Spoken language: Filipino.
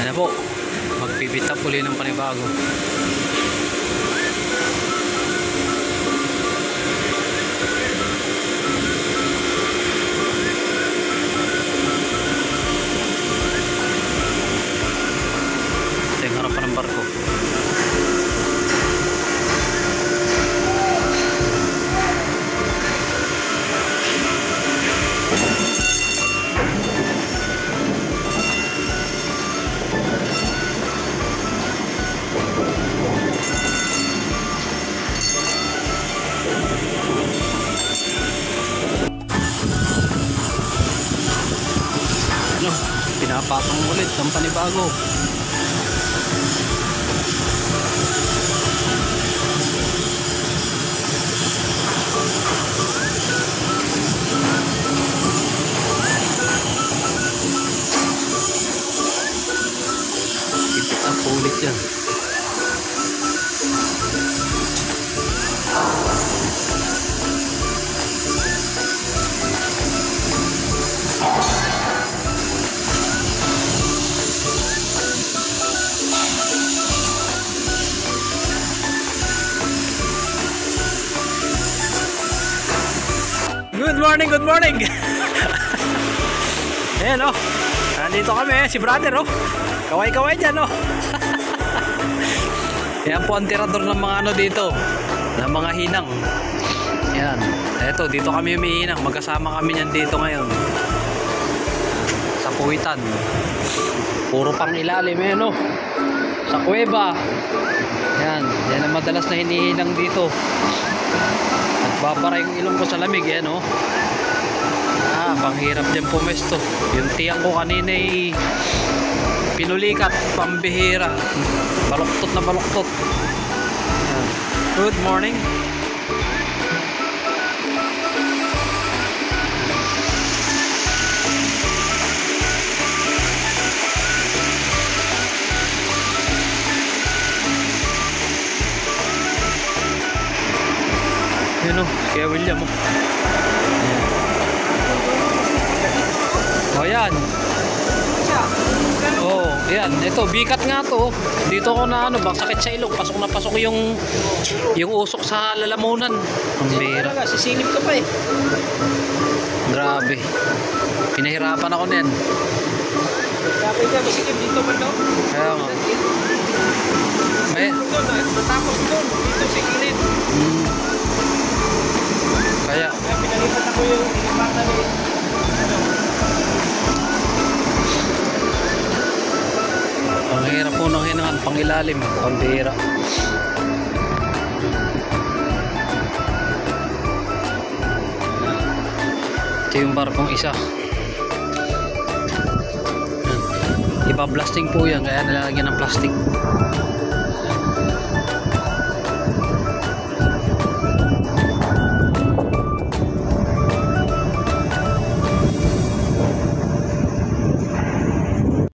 Ano po, magpipitap uli ng panibago. Ito yung harapan ng barko. Pinapatong ulit ng panibago. Ipitap ulit yan. Good morning, good morning. Ayan o, nandito kami, si brother o. Kaway-kaway dyan o. Yan po ang tirador ng mga ano dito, ng mga hinang. Yan, eto dito kami umihinang. Magkasama kami yan dito ngayon sa Puwitan. Puro pang ilalim yan o, sa kuweba. Yan, yan ang madalas na hinihinang dito. Babara yung ilong ko sa lamig yan oh. Panghirap dyan pumesto. Yung tiyang ko kanina ay pinulikat, pambihira. Baluktot na baluktot. Good morning. Yun o, kaya William o. O yan. O, yan. Ito, bikat nga to. Dito ko na ano, bak sakit sa ilong. Pasok na pasok yung usok sa lalamunan. Ang bira. Sisilip ka pa eh. Grabe. Pinahirapan ako niyan. Grabe ka, masikip dito man daw. Kaya nga. Matapos doon, dito sa kilid. Kaya pinalipat ako yung ilipatan eh. ang hirap po ng hinangan, pangilalim, pambihira. Ito yung barkong isa. Ipa-blasting po yan, kaya nilalagyan ng plastic.